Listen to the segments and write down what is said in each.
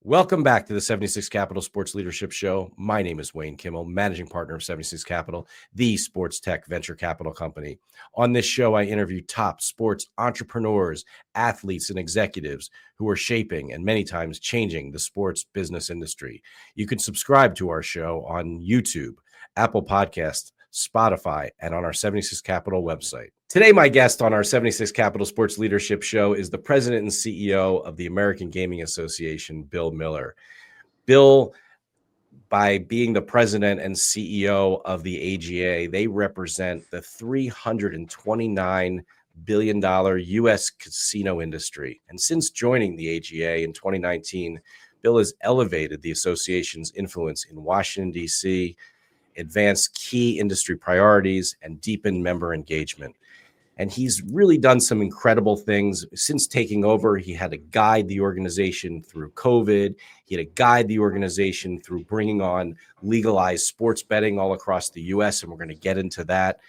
Welcome back to the 76 Capital Sports Leadership Show. My name is Wayne Kimmel, managing partner of 76 Capital, the sports tech venture capital company. On this show, I interview top sports entrepreneurs, athletes, and executives who are shaping and many times changing the sports business industry. You can subscribe to our show on YouTube, Apple Podcasts, Spotify, and on our 76 Capital website. Today, my guest on our 76 Capital Sports Leadership Show is the president and CEO of the American Gaming Association, Bill Miller. Bill, by being the president and CEO of the AGA, they represent the $329 billion U.S. casino industry. And since joining the AGA in 2019, Bill has elevated the association's influence in Washington, D.C., advanced key industry priorities, and deepened member engagement. And he's really done some incredible things since taking over. He had to guide the organization through COVID. He had to guide the organization through bringing on legalized sports betting all across the U.S., and we're going to get into that.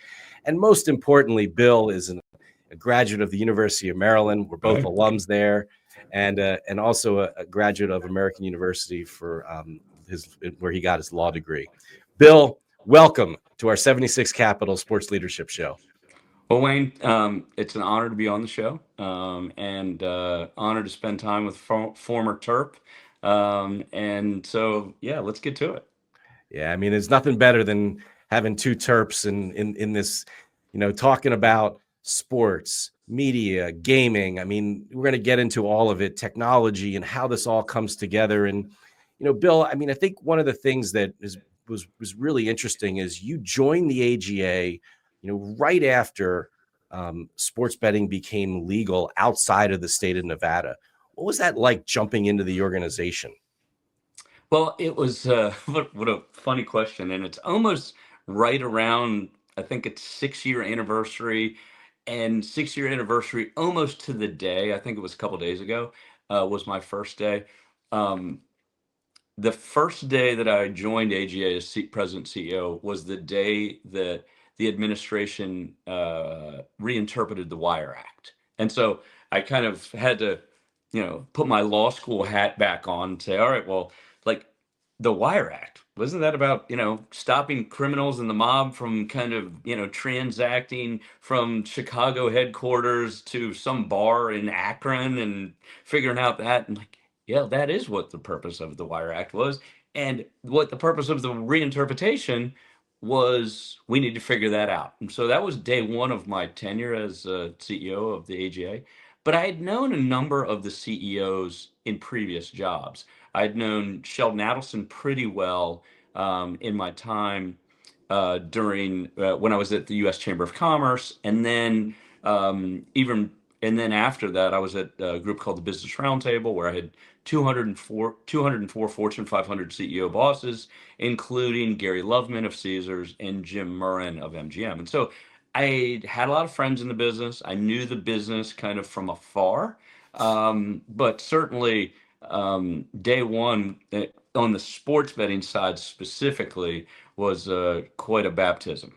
And most importantly, Bill is a graduate of the University of Maryland. We're both alums there, and also a graduate of American University for where he got his law degree. Bill, welcome to our 76 Capital Sports Leadership Show. Well, Wayne, it's an honor to be on the show, and honor to spend time with former Terp. And so, yeah, let's get to it. Yeah, I mean, there's nothing better than having two Terps in this, talking about sports, media, gaming. I mean, we're going to get into all of it, technology, and how this all comes together. And, Bill, I mean, I think one of the things that was really interesting is you joined the AGA, right after sports betting became legal outside of the state of Nevada. What was that like jumping into the organization? Well, it was what a funny question, and it's almost right around, I think it's 6-year anniversary, and 6-year anniversary almost to the day. I think it was a couple days ago. Was my first day. The first day that I joined AGA as president CEO was the day that the administration reinterpreted the Wire Act. And so I kind of had to, put my law school hat back on and say, all right, well, like the Wire Act, wasn't that about, stopping criminals and the mob from kind of, transacting from Chicago headquarters to some bar in Akron and figuring out that, and like, yeah, that is what the purpose of the Wire Act was. And what the purpose of the reinterpretation was, we need to figure that out. And so that was day one of my tenure as CEO of the AGA. But I had known a number of the CEOs in previous jobs. I'd known Sheldon Adelson pretty well in my time during when I was at the U.S. Chamber of Commerce, and then and then after that, I was at a group called the Business Roundtable, where I had 204 Fortune 500 CEO bosses, including Gary Loveman of Caesars and Jim Murren of MGM. And so I had a lot of friends in the business. I knew the business kind of from afar, but certainly day one on the sports betting side specifically was quite a baptism.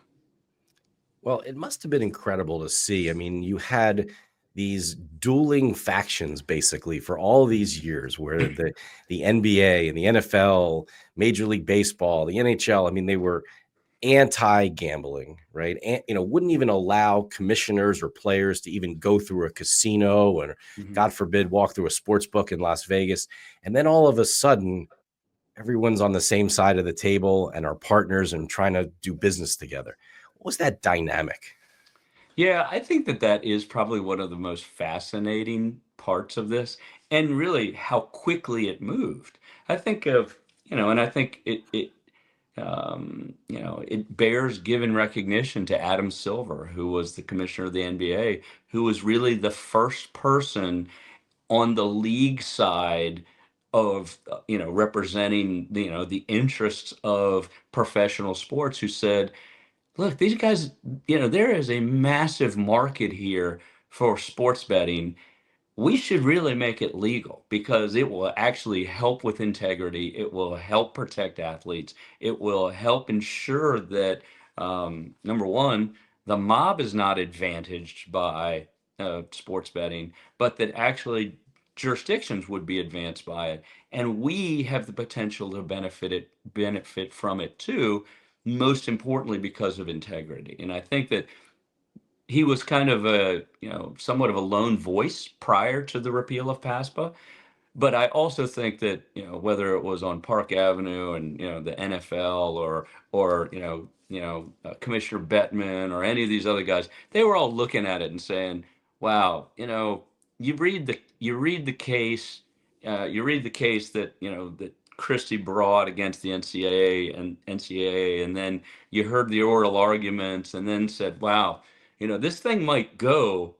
Well, it must have been incredible to see. I mean, you had these dueling factions basically for all these years, where the NBA and the NFL, Major League Baseball, the NHL, I mean, they were anti-gambling, right? And, wouldn't even allow commissioners or players to even go through a casino or, God forbid, walk through a sports book in Las Vegas. And then all of a sudden, everyone's on the same side of the table and are partners and trying to do business together. What was that dynamic? Yeah, I think that that is probably one of the most fascinating parts of this, and really how quickly it moved. I think of, and I think it bears giving recognition to Adam Silver, who was the commissioner of the NBA, who was really the first person on the league side of, representing, the interests of professional sports, who said, look, these guys, there is a massive market here for sports betting. We should really make it legal, because it will actually help with integrity. It will help protect athletes. It will help ensure that, number one, the mob is not advantaged by sports betting, but that actually jurisdictions would be advanced by it, and we have the potential to benefit from it too, most importantly because of integrity. And I think that he was kind of a, somewhat of a lone voice prior to the repeal of PASPA. But I also think that, whether it was on Park Avenue and, the NFL, or Commissioner Bettman or any of these other guys, they were all looking at it and saying, wow, you read the case that, that Christie brought against the NCAA, and then you heard the oral arguments and then said, wow, this thing might go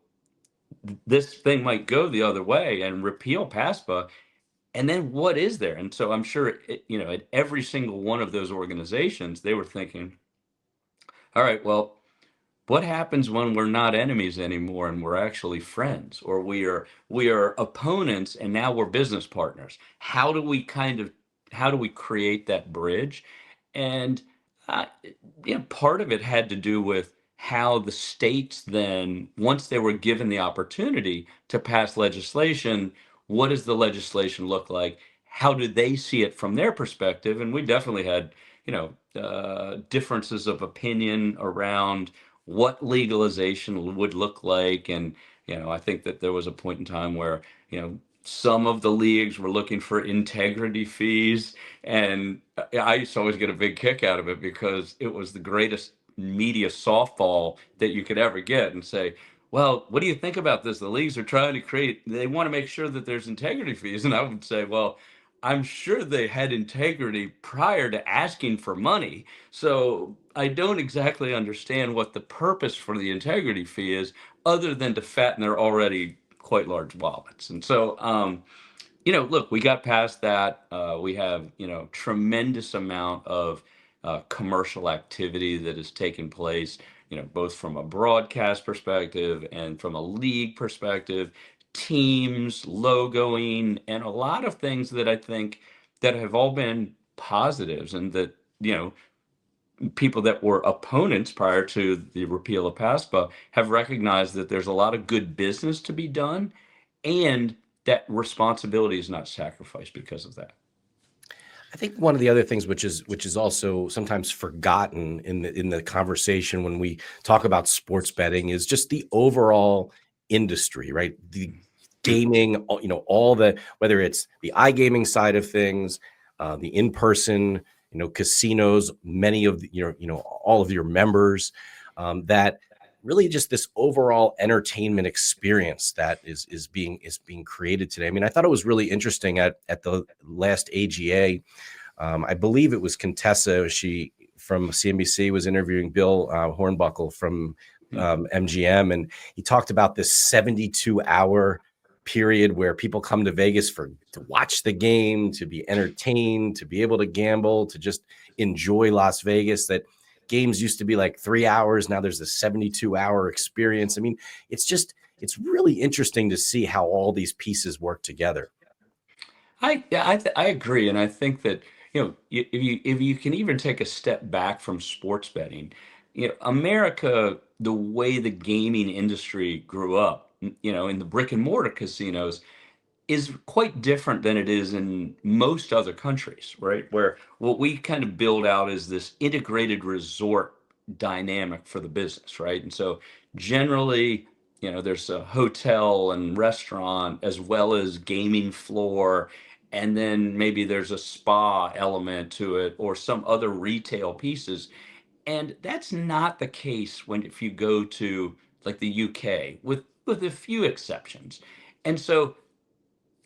the other way and repeal PASPA. And then what is there? And so I'm sure, at every single one of those organizations, they were thinking, all right, well, what happens when we're not enemies anymore and we're actually friends, or we are opponents and now we're business partners? How do we create that bridge? And uh, part of it had to do with how the states then, once they were given the opportunity to pass legislation, what does the legislation look like? How do they see it from their perspective? And we definitely had, differences of opinion around what legalization would look like. And, I think that there was a point in time where, some of the leagues were looking for integrity fees. And I used to always get a big kick out of it because it was the greatest media softball that you could ever get, and say, well, what do you think about this? The leagues are trying to they want to make sure that there's integrity fees. And I would say, well, I'm sure they had integrity prior to asking for money. So I don't exactly understand what the purpose for the integrity fee is, other than to fatten their already quite large wallets. And so, look, we got past that. We have, tremendous amount of commercial activity that is taking place, both from a broadcast perspective and from a league perspective, teams, logoing, and a lot of things that I think that have all been positives, and that, people that were opponents prior to the repeal of PASPA have recognized that there's a lot of good business to be done, and that responsibility is not sacrificed because of that. I think one of the other things which is also sometimes forgotten in the conversation when we talk about sports betting is just the overall industry, right? The gaming, all the, whether it's the iGaming side of things, the in-person, casinos, many of the, all of your members, that really just this overall entertainment experience that is being created today. I mean, I thought it was really interesting at the last AGA. I believe it was Contessa, she from CNBC, was interviewing Bill Hornbuckle from MGM, and he talked about this 72-hour period where people come to Vegas to watch the game, to be entertained, to be able to gamble, to just enjoy Las Vegas. That games used to be like 3 hours. Now there's a 72-hour experience. I mean, it's really interesting to see how all these pieces work together. I agree, and I think that, if you can even take a step back from sports betting, America, the way the gaming industry grew up, in the brick and mortar casinos, is quite different than it is in most other countries, right? Where what we kind of build out is this integrated resort dynamic for the business, right? And so generally, there's a hotel and restaurant as well as gaming floor, and then maybe there's a spa element to it or some other retail pieces. And that's not the case if you go to like the UK, with a few exceptions. And so,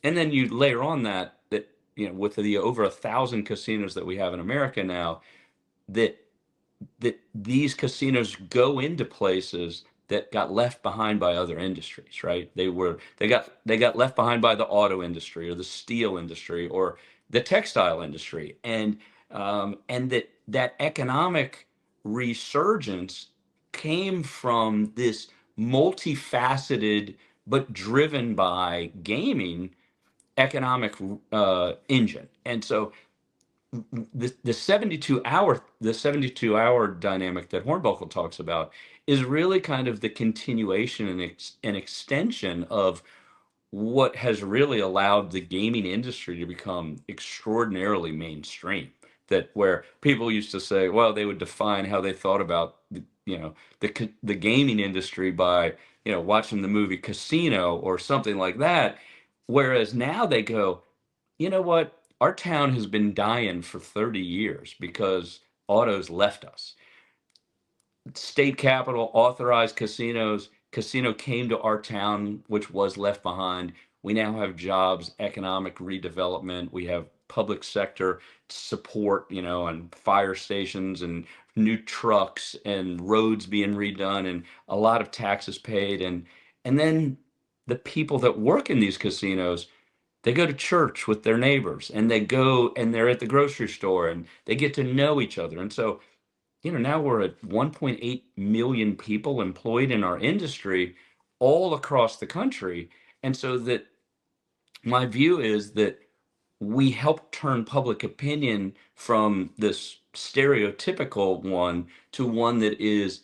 and then you layer on that, with the over 1,000 casinos that we have in America now, that these casinos go into places that got left behind by other industries, right? They got left behind by the auto industry or the steel industry or the textile industry, and that economic resurgence came from this multifaceted but driven by gaming economic engine. And so the 72-hour dynamic that Hornbuckle talks about is really kind of the continuation and extension of what has really allowed the gaming industry to become extraordinarily mainstream. That where people used to say, well, they would define how they thought about the gaming industry by watching the movie Casino or something like that. Whereas now they go, you know what? Our town has been dying for 30 years because autos left us. State capital authorized casinos. Casino came to our town, which was left behind. We now have jobs, economic redevelopment. We have public sector support, and fire stations and new trucks and roads being redone and a lot of taxes paid. And then the people that work in these casinos, they go to church with their neighbors and they go and they're at the grocery store and they get to know each other. And so now we're at 1.8 million people employed in our industry all across the country. And so that my view is that we help turn public opinion from this stereotypical one to one that is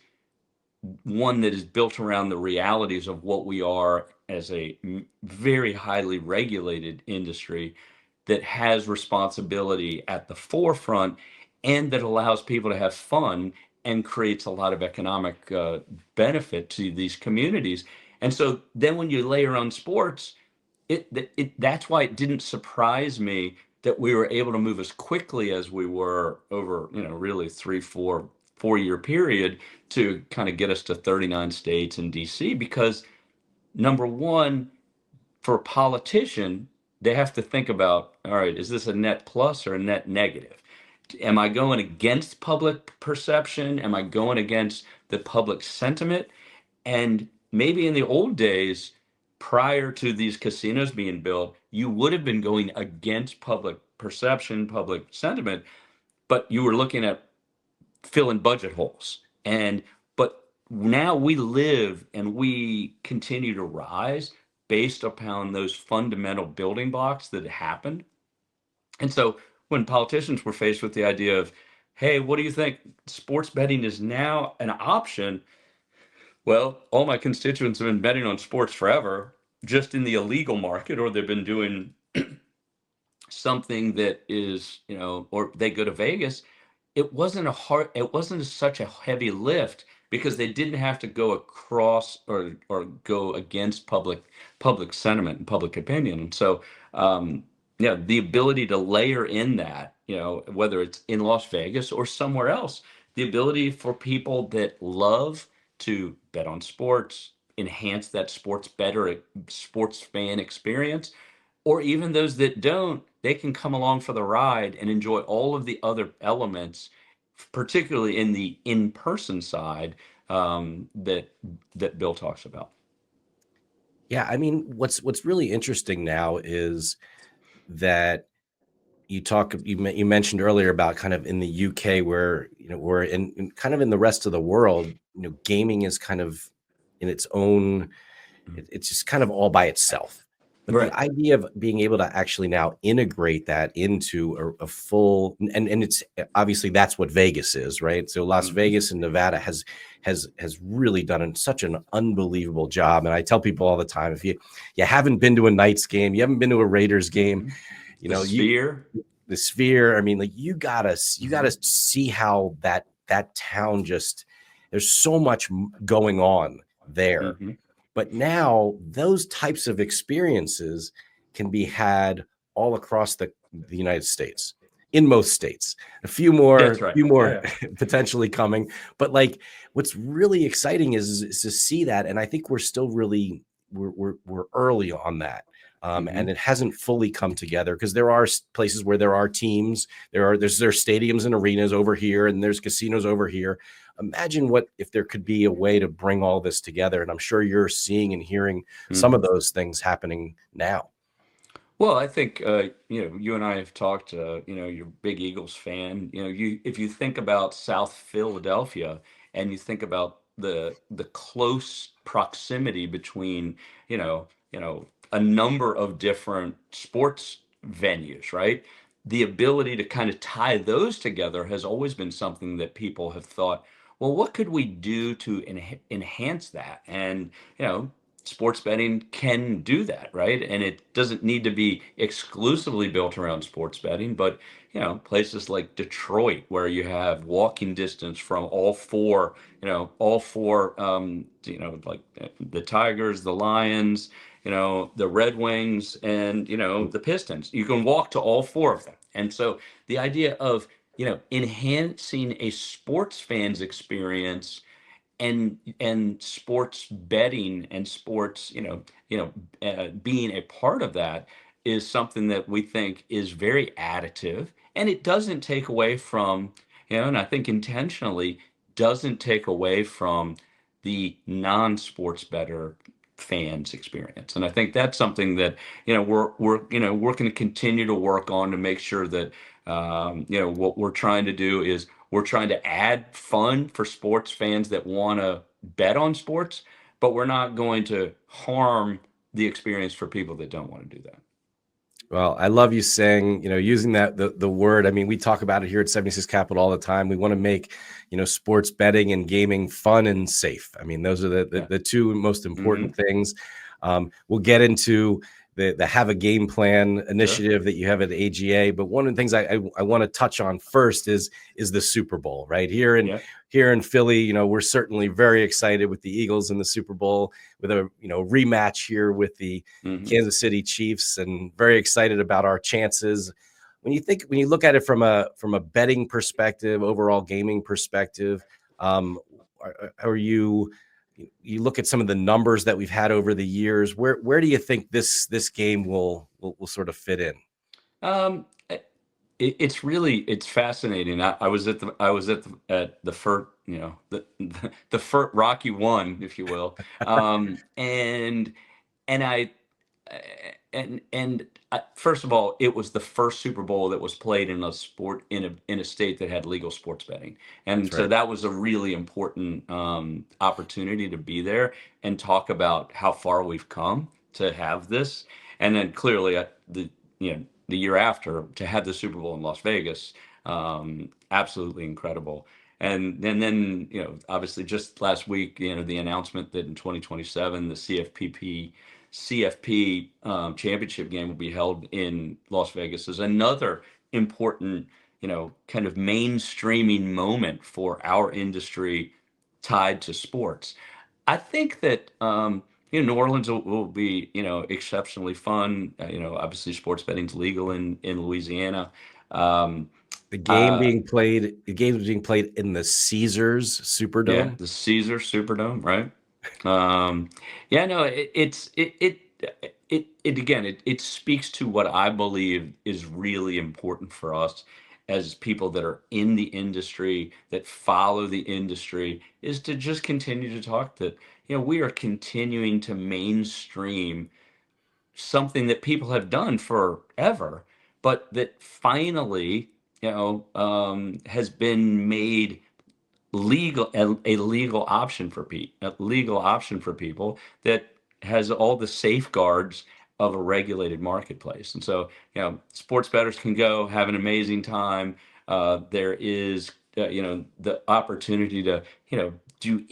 built around the realities of what we are as a very highly regulated industry that has responsibility at the forefront and that allows people to have fun and creates a lot of economic benefit to these communities. And so then when you layer on sports, that's why it didn't surprise me that we were able to move as quickly as we were over, really 3, 4 year period to kind of get us to 39 states and DC. Because number one, for a politician, they have to think about, all right, is this a net plus or a net negative? Am I going against public perception? Am I going against the public sentiment? And maybe in the old days, prior to these casinos being built, you would have been going against public perception, public sentiment, but you were looking at filling budget holes. But now we live and we continue to rise based upon those fundamental building blocks that happened. And so when politicians were faced with the idea of, hey, what do you think? Sports betting is now an option. Well, all my constituents have been betting on sports forever, just in the illegal market, or they've been doing something that is, or they go to Vegas. It wasn't such a heavy lift because they didn't have to go across or go against public sentiment and public opinion. And so, yeah, the ability to layer in that, whether it's in Las Vegas or somewhere else, the ability for people that love to bet on sports, enhance that sports fan experience, or even those that don't, they can come along for the ride and enjoy all of the other elements, particularly in the in-person side, that Bill talks about. Yeah, I mean, what's really interesting now is that you mentioned earlier about kind of in the UK where we're in kind of in the rest of the world, gaming is kind of in its own, it's just kind of all by itself. But the Right. idea of being able to actually now integrate that into a full, and it's obviously that's what Vegas is, right? So Las Mhm. Vegas and Nevada has really done such an unbelievable job. And I tell people all the time, if you haven't been to a Knights game, you haven't been to a Raiders game, Mhm. you The know, you Sphere. the Sphere. I mean, like you Mhm. gotta see how that town just, there's so much going on there. Mhm. But now those types of experiences can be had all across the United States, in most states. A That's right. few Yeah, more yeah. potentially coming. But like, what's really exciting is to see that, and I think we're still really we're early on that. And Mhm. it hasn't fully come together because there are places where there are teams, there's stadiums and arenas over here, and there's casinos over here. Imagine what if there could be a way to bring all this together. And I'm sure you're seeing and hearing some of Mhm. those things happening now. Well, I think you and I have talked. You're a big Eagles fan. If you think about South Philadelphia and you think about the close proximity between a number of different sports venues, right? The ability to kind of tie those together has always been something that people have thought, well, what could we do to enhance that? And you know, sports betting can do that, right? And it doesn't need to be exclusively built around sports betting, but places like Detroit, where you have walking distance from all four, like the Tigers, the Lions, the Red Wings, and the Pistons. You can walk to all four of them. And so the idea of enhancing a sports fan's experience and sports betting and sports, being a part of that is something that we think is very additive, and it doesn't take away from, and I think intentionally doesn't take away from the non-sports better fans experience. And I think that's something that we're going to continue to work on to make sure that what we're trying to do is we're trying to add fun for sports fans that want to bet on sports, but we're not going to harm the experience for people that don't want to do that. Well, I love you saying, using the word. I mean, we talk about it here at 76 Capital all the time. We want to make, sports betting and gaming fun and safe. I mean, those are the two most important things. We'll get into the have a game plan initiative that you have at AGA. But one of the things I want to touch on first is the Super Bowl right here in Philly. We're certainly very excited with the Eagles in the Super Bowl, with a rematch here with the Kansas City Chiefs, and very excited about our chances. When you look at it from a betting perspective, overall gaming perspective, are you look at some of the numbers that we've had over the years, where do you think this game will sort of fit in? It's fascinating. I was at the first, the first Rocky one, if you will. And I and first of all, it was the first Super Bowl that was played in a sport in a state that had legal sports betting, and so that was a really important opportunity to be there and talk about how far we've come to have this. And then clearly the year after, to have the Super Bowl in Las Vegas, absolutely incredible. And then obviously just last week, the announcement that in 2027 the CFP championship game will be held in Las Vegas is another important, kind of mainstreaming moment for our industry tied to sports. I think that New Orleans will be exceptionally fun. Obviously sports betting's legal in Louisiana. The game's being played in the Caesars Superdome. Yeah, the Caesars Superdome, right? It speaks to what I believe is really important for us as people that are in the industry, that follow the industry, is to just continue to talk that we are continuing to mainstream something that people have done forever, but that finally has been made legal, a legal option for people that has all the safeguards of a regulated marketplace. And so sports bettors can go have an amazing time. There is the opportunity to do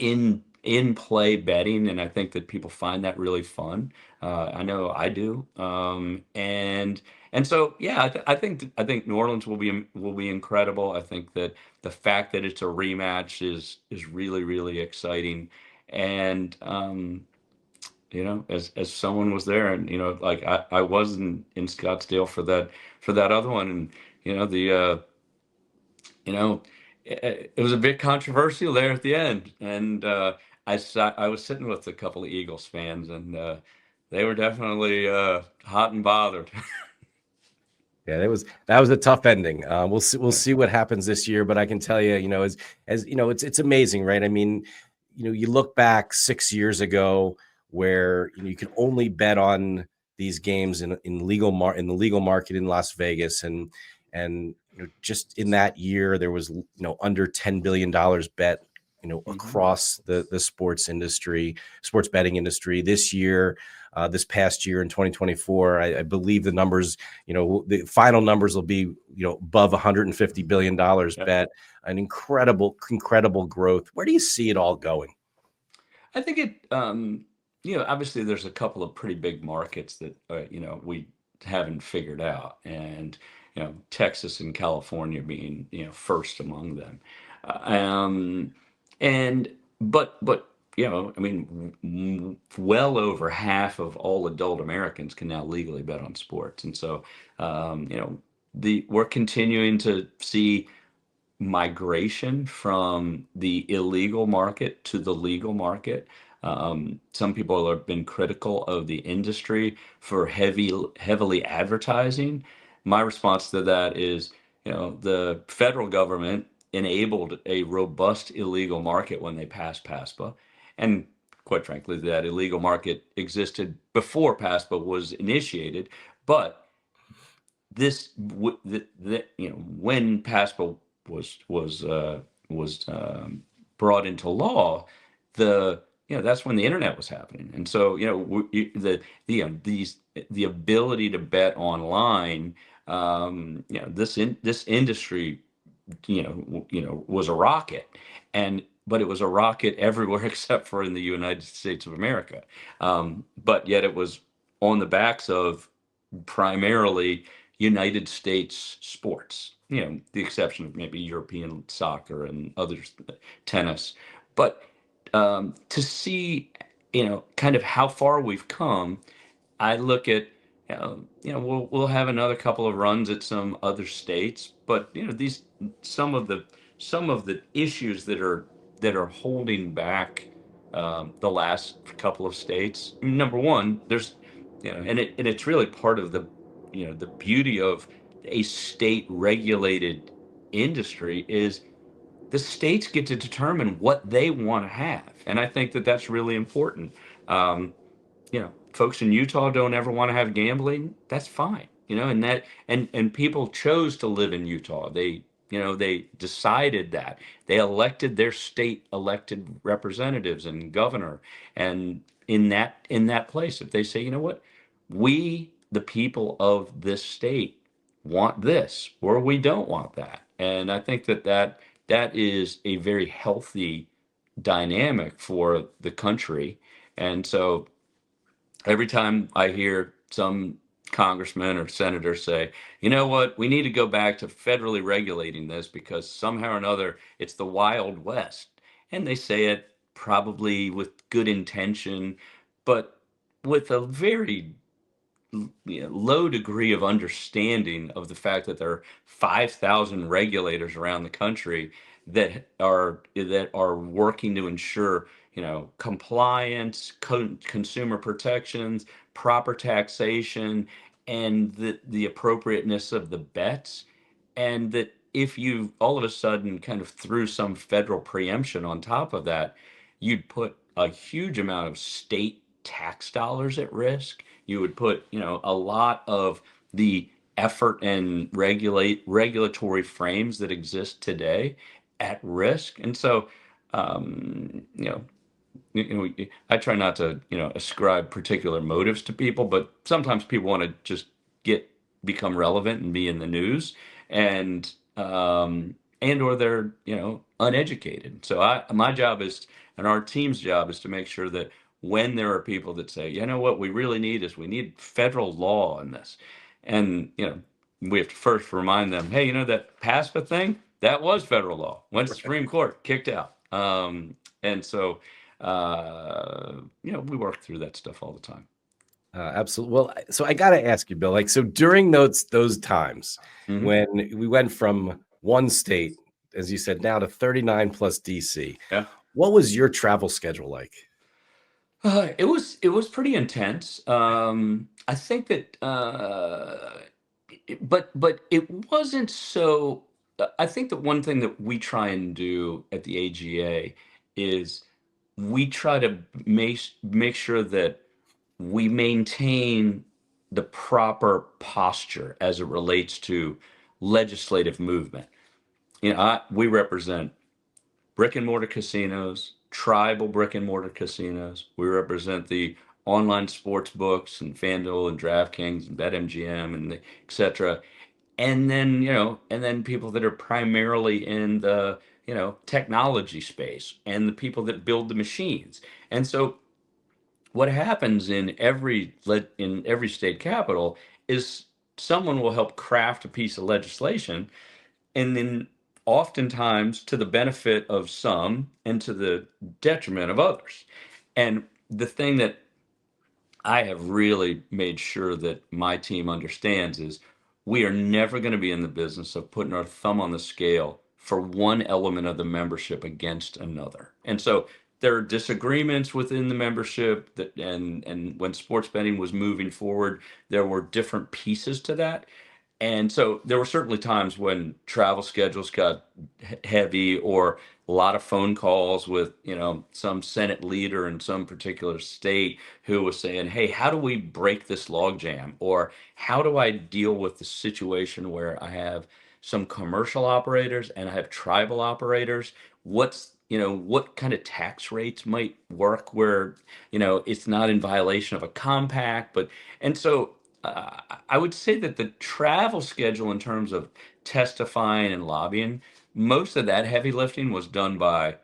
in play betting, and I think that people find that really fun. I know I do. And so I think New Orleans will be incredible. I think that the fact that it's a rematch is really, really exciting. And as someone was there, and like I was in Scottsdale for that other one, and it was a bit controversial there at the end. And I was sitting with a couple of Eagles fans, and they were definitely hot and bothered. Yeah, that was a tough ending. We'll see what happens this year, but I can tell you, as it's amazing, right? I mean, you look back 6 years ago where you could only bet on these games in the legal market in Las Vegas, and just in that year there was under $10 billion bet across the sports betting industry. This year, this past year in 2024, I believe the numbers, the final numbers will be, above $150 billion bet, an incredible growth. Where do you see it all going? I think obviously there's a couple of pretty big markets that we haven't figured out, and Texas and California being first among them. Um, and but I mean, well over half of all adult Americans can now legally bet on sports, and so we're continuing to see migration from the illegal market to the legal market. Some people have been critical of the industry for heavily advertising. My response to that is, the federal government enabled a robust illegal market when they passed PASPA. And quite frankly, that illegal market existed before PASPA was initiated. But when PASPA was brought into law, that's when the internet was happening, and so the ability to bet online, this industry, was a rocket, but it was a rocket everywhere except for in the United States of America, but yet it was on the backs of primarily United States sports, the exception of maybe European soccer and others, tennis. But to see, kind of how far we've come, I look at, we'll have another couple of runs at some other states, but these some of the issues that are holding back the last couple of states. Number one, there's and it's really part of the beauty of a state regulated industry is the states get to determine what they want to have, and I think that that's really important. Um, Folks in Utah don't ever want to have gambling. That's fine, and people chose to live in Utah. They decided that they elected their state elected representatives and governor, and in that place, if they say, what, we the people of this state want this, or we don't want that, and I think that is a very healthy dynamic for the country, and so every time I hear some congressman or senator say, what, we need to go back to federally regulating this because somehow or another it's the Wild West. And they say it probably with good intention, but with a very low degree of understanding of the fact that there are 5,000 regulators around the country that are working to ensure compliance, consumer protections, proper taxation, and the appropriateness of the bets, and that if you all of a sudden kind of threw some federal preemption on top of that, you'd put a huge amount of state tax dollars at risk. You would put, a lot of the effort and regulatory frames that exist today at risk. And so, I try not to, ascribe particular motives to people, but sometimes people want to just become relevant and be in the news, and or they're, uneducated. So my job is, and our team's job is to make sure that when there are people that say, what we really need is we need federal law on this, and we have to first remind them, hey, that PASPA thing, that was federal law, went to Supreme Court, kicked out, and so we work through that stuff all the time. Absolutely. Well, so I got to ask you, Bill, like, so during those times when we went from one state, as you said, now to 39 plus DC, Yeah. what was your travel schedule like? It was pretty intense. I think that, but it wasn't so. I think that one thing that we try and do at the AGA is we try to make sure that we maintain the proper posture as it relates to legislative movement. We represent brick and mortar casinos, tribal brick and mortar casinos. We represent the online sports books and FanDuel and DraftKings and BetMGM and et cetera. And then, people that are primarily in the, technology space and the people that build the machines. And so what happens in every state capital is someone will help craft a piece of legislation, and then oftentimes to the benefit of some and to the detriment of others. And the thing that I have really made sure that my team understands is we are never going to be in the business of putting our thumb on the scale for one element of the membership against another. And so there are disagreements within the membership that, and when sports betting was moving forward, there were different pieces to that. And so there were certainly times when travel schedules got heavy, or a lot of phone calls with, some Senate leader in some particular state who was saying, "Hey, how do we break this logjam?" Or how do I deal with the situation where I have some commercial operators and I have tribal operators? What kind of tax rates might work where, it's not in violation of a compact, and so I would say that the travel schedule in terms of testifying and lobbying, most of that heavy lifting was done by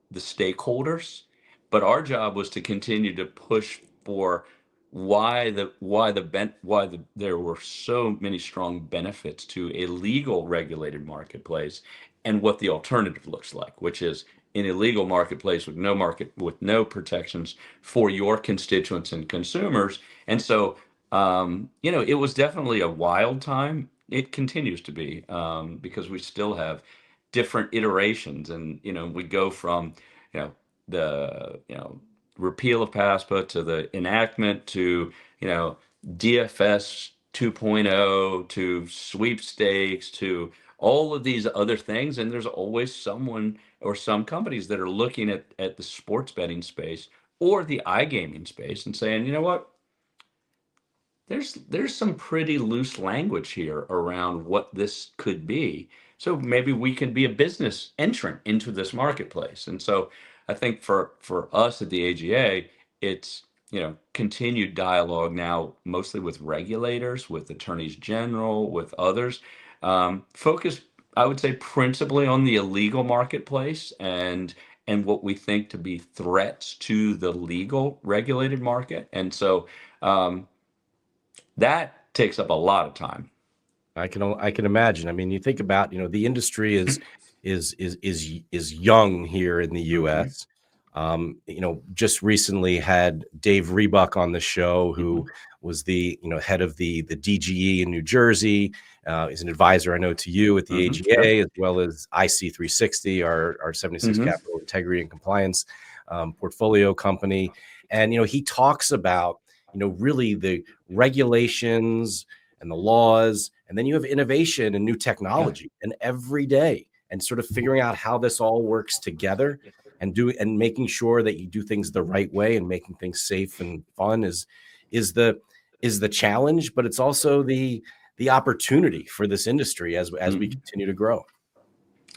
the stakeholders, but our job was to continue to push for there were so many strong benefits to a legal regulated marketplace, and what the alternative looks like, which is an illegal marketplace with no protections for your constituents and consumers. And so it was definitely a wild time. It continues to be, because we still have different iterations, and we go from you know the repeal of PASPA to the enactment to DFS 2.0 to sweepstakes to all of these other things, and there's always someone or some companies that are looking at the sports betting space or the iGaming space and saying, you know what, there's some pretty loose language here around what this could be. So maybe we can be a business entrant into this marketplace. And so I think for us at the AGA, it's continued dialogue now, mostly with regulators, with attorneys general, with others, focused, I would say, principally on the illegal marketplace and what we think to be threats to the legal regulated market. And so that takes up a lot of time. I can imagine. I mean, you think about, the industry is young here in the Mm-hmm. U.S. Just recently had Dave Rebuck on the show, who Mm-hmm. was the head of the DGE in New Jersey. Is an advisor, I know, to you at the Mm-hmm. Sure. AGA, as well as IC360, our 76 Mm-hmm. Capital Integrity and Compliance portfolio company. And he talks about really the regulations and the laws, and then you have innovation and new Yeah. technology, and every day, and sort of figuring out how this all works together, and making sure that you do things the right way, and making things safe and fun is the challenge, but it's also the opportunity for this industry as we Mm-hmm. continue to grow.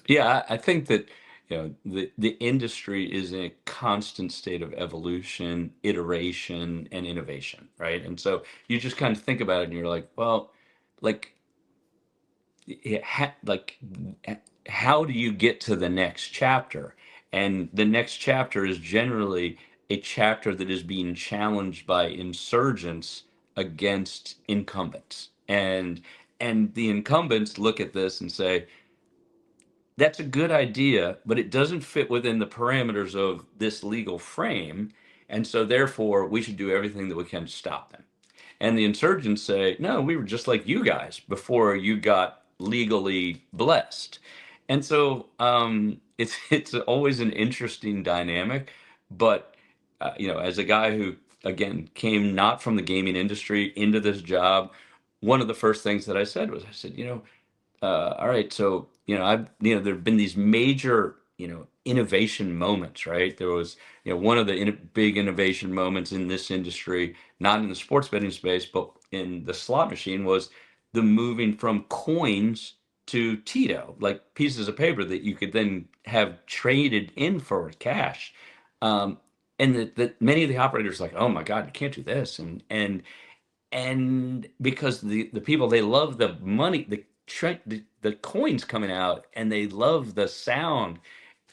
Yeah, I think that the industry is in a constant state of evolution, iteration, and innovation, right? And so you just kind of think about it, and you're like, well, like like how do you get to the next chapter? And the next chapter is generally a chapter that is being challenged by insurgents against incumbents, and the incumbents look at this and say, that's a good idea, but it doesn't fit within the parameters of this legal frame, and so therefore we should do everything that we can to stop them. And the insurgents say, no, we were just like you guys before you got legally blessed. And so it's always an interesting dynamic. But as a guy who again came not from the gaming industry into this job, one of the first things that I said was, I said, all right, so there have been these major innovation moments, right? There was one of the big innovation moments in this industry, not in the sports betting space, but in the slot machine, was the moving from coins to Tito, like pieces of paper that you could then have traded in for cash. Um, and that many of the operators are like, oh my God, you can't do this, and because the people, they love the money, the coins coming out, and they love the sound,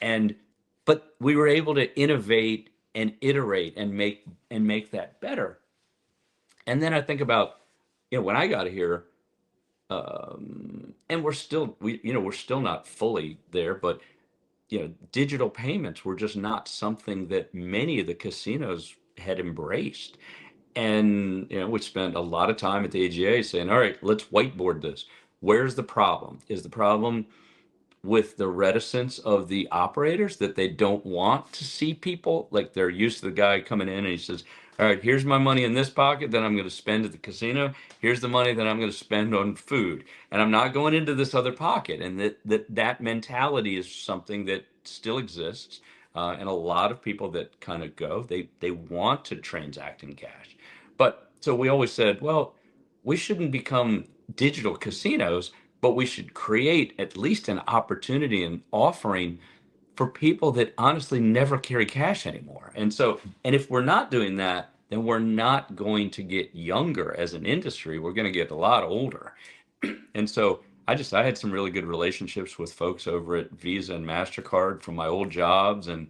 and but we were able to innovate and iterate and make that better. And then I think about, when I got here, and we're still not fully there, but digital payments were just not something that many of the casinos had embraced. And we spent a lot of time at the AGA saying, all right, let's whiteboard this. Where's the problem? Is the problem with the reticence of the operators, that they don't want to see people, like they're used to the guy coming in and he says, all right, here's my money in this pocket that I'm going to spend at the casino. Here's the money that I'm going to spend on food, and I'm not going into this other pocket. And that mentality is something that still exists. And a lot of people that kind of go, they want to transact in cash. But so we always said, well, we shouldn't become digital casinos, but we should create at least an opportunity and offering for people that honestly never carry cash anymore. And if we're not doing that, then we're not going to get younger as an industry. We're going to get a lot older. And so I had some really good relationships with folks over at Visa and MasterCard from my old jobs, and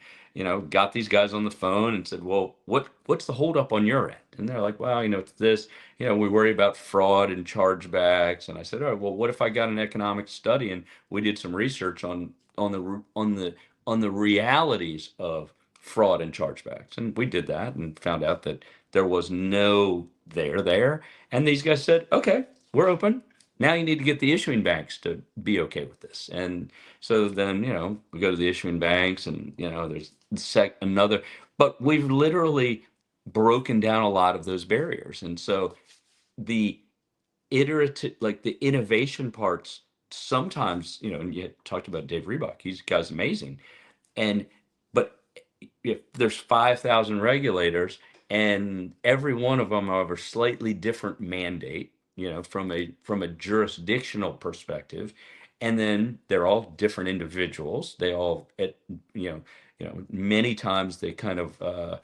got these guys on the phone and said, well, what's the holdup on your end? And they're like, well, it's this, we worry about fraud and chargebacks. And I said, all right, well, what if I got an economic study and we did some research on the realities of fraud and chargebacks? And we did that and found out that there was no there. And these guys said, okay, we're open. Now you need to get the issuing banks to be okay with this. And so then, we go to the issuing banks, and, there's another, but we've literally broken down a lot of those barriers. And so the the innovation parts sometimes, and you talked about Dave Reebok, he's guy's amazing. And, but if there's 5,000 regulators and every one of them have a slightly different mandate, from a jurisdictional perspective, and then they're all different individuals. They all, many times they kind of, the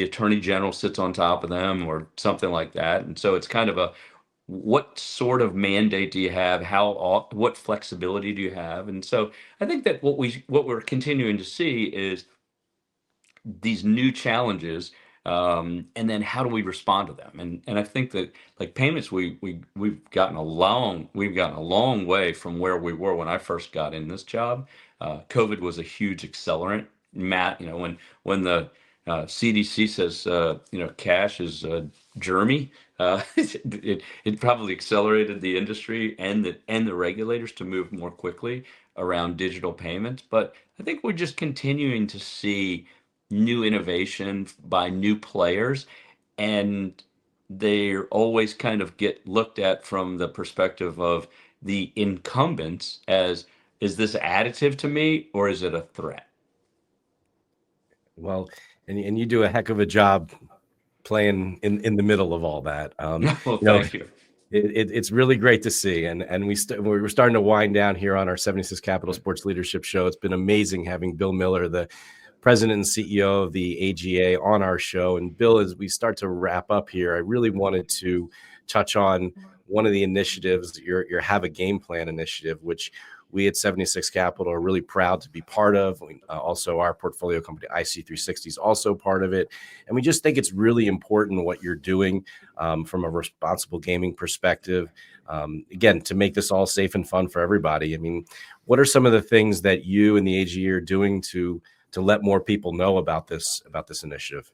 attorney general sits on top of them or something like that. And so it's kind of what sort of mandate do you have? What flexibility do you have? And so I think that what we're continuing to see is these new challenges, and then how do we respond to them? And I think that, like payments, we've gotten a long way from where we were when I first got in this job. COVID was a huge accelerant. Matt, when the CDC says cash is germy, it probably accelerated the industry and the regulators to move more quickly around digital payments. But I think we're just continuing to see new innovation by new players, and they always kind of get looked at from the perspective of the incumbents as, is this additive to me or is it a threat? Well, and you do a heck of a job playing in the middle of all that. Well, thank you. It's really great to see, and we're starting to wind down here on our 76 Capital Sports Leadership Show. It's been amazing having Bill Miller, the president and CEO of the AGA, on our show. And Bill, as we start to wrap up here, I really wanted to touch on one of the initiatives, your Have a Game Plan initiative, which we at 76 Capital are really proud to be part of. Also, our portfolio company, IC360, is also part of it. And we just think it's really important what you're doing from a responsible gaming perspective. Again, to make this all safe and fun for everybody. I mean, what are some of the things that you and the AGA are doing to let more people know about this initiative?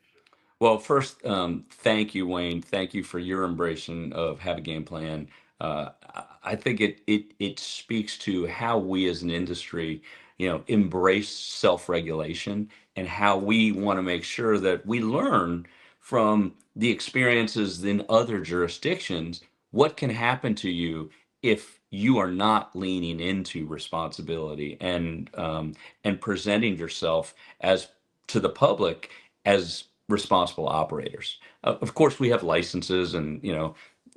Well, first, thank you, Wayne. Thank you for your embracing of Have a Game Plan. I think it speaks to how we as an industry, embrace self-regulation, and how we want to make sure that we learn from the experiences in other jurisdictions. What can happen to you if you are not leaning into responsibility and presenting yourself as to the public as responsible operators? Of course, we have licenses, and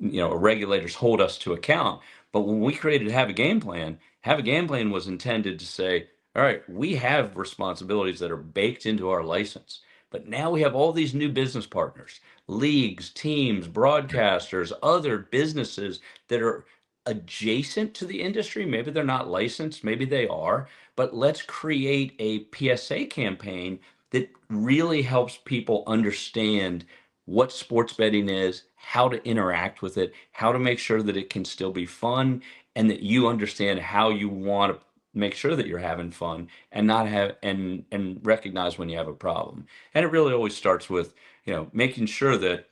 regulators hold us to account. But when we created Have a Game Plan, Have a Game Plan was intended to say, all right, we have responsibilities that are baked into our license, but now we have all these new business partners, leagues, teams, broadcasters, other businesses that are adjacent to the industry. Maybe they're not licensed, maybe they are, but let's create a PSA campaign that really helps people understand what sports betting is, how to interact with it, how to make sure that it can still be fun, and that you understand how you want to make sure that you're having fun and not have and recognize when you have a problem. And it really always starts with, making sure that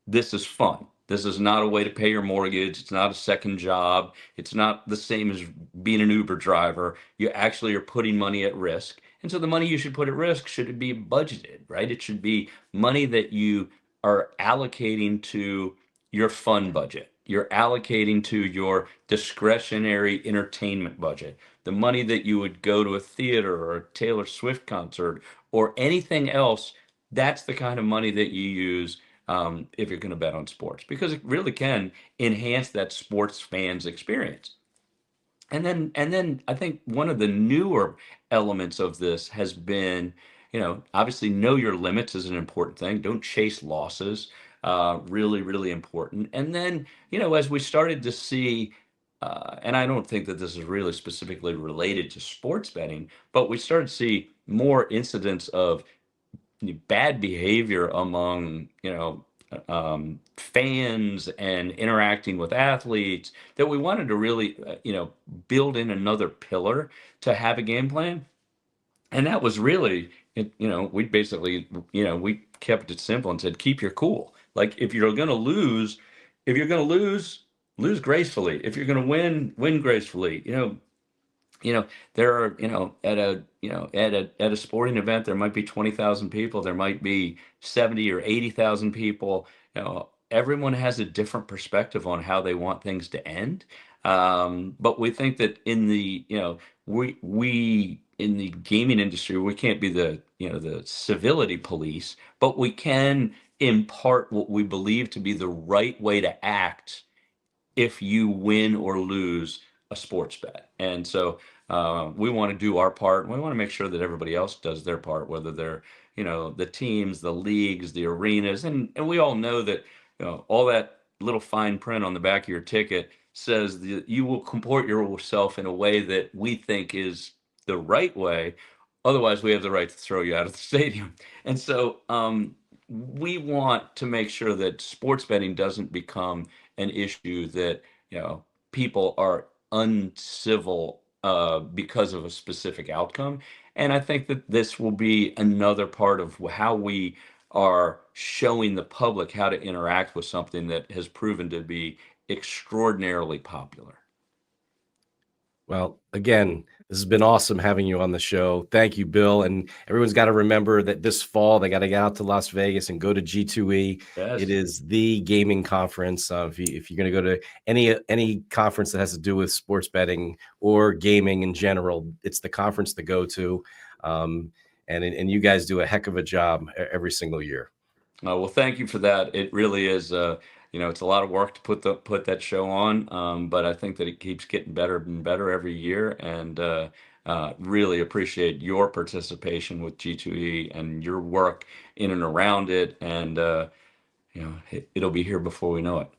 this is fun. This is not a way to pay your mortgage. It's not a second job. It's not the same as being an Uber driver. You actually are putting money at risk. And so the money you should put at risk should be budgeted, right? It should be money that you are allocating to your fun budget. You're allocating to your discretionary entertainment budget. The money that you would go to a theater or a Taylor Swift concert or anything else, that's the kind of money that you use if you're going to bet on sports, because it really can enhance that sports fans experience. And then I think one of the newer elements of this has been, obviously know your limits is an important thing. Don't chase losses. Really, really important. And then, as we started to see, and I don't think that this is really specifically related to sports betting, but we started to see more incidents of bad behavior among fans and interacting with athletes, that we wanted to really build in another pillar to have a game plan. And that was really we basically we kept it simple and said, keep your cool. Like, if you're going to lose, lose gracefully. If you're going to win gracefully. There are, at a sporting event, there might be 20,000 people, there might be 70 or 80,000 people. Everyone has a different perspective on how they want things to end. But we think that in the, we in the gaming industry, we can't be the civility police, but we can impart what we believe to be the right way to act if you win or lose a sports bet. And so we want to do our part, and we want to make sure that everybody else does their part, whether they're, the teams, the leagues, the arenas. And we all know that, all that little fine print on the back of your ticket says that you will comport yourself in a way that we think is the right way. Otherwise, we have the right to throw you out of the stadium. And so we want to make sure that sports betting doesn't become an issue that, people are uncivil because of a specific outcome. And I think that this will be another part of how we are showing the public how to interact with something that has proven to be extraordinarily popular. Well, again, this has been awesome having you on the show. Thank you, Bill. And everyone's got to remember that this fall, they got to get out to Las Vegas and go to G2E. Yes. It is the gaming conference. If you're going to go to any conference that has to do with sports betting or gaming in general, it's the conference to go to. And you guys do a heck of a job every single year. Well, thank you for that. It really is, it's a lot of work to put that show on, but I think that it keeps getting better and better every year, and really appreciate your participation with G2E and your work in and around it, and it'll be here before we know it.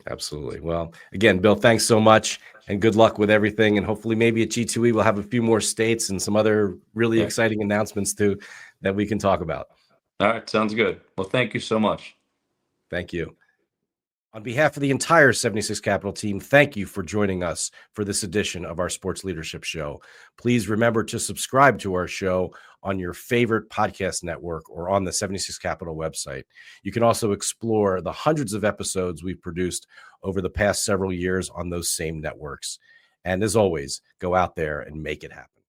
Absolutely. Well, again, Bill, thanks so much, and good luck with everything. And hopefully maybe at G2E we'll have a few more states and some other really exciting announcements too that we can talk about. All right. Sounds good. Well, thank you so much. Thank you. On behalf of the entire 76 Capital team, thank you for joining us for this edition of our Sports Leadership Show. Please remember to subscribe to our show on your favorite podcast network or on the 76 Capital website. You can also explore the hundreds of episodes we've produced over the past several years on those same networks. And as always, go out there and make it happen.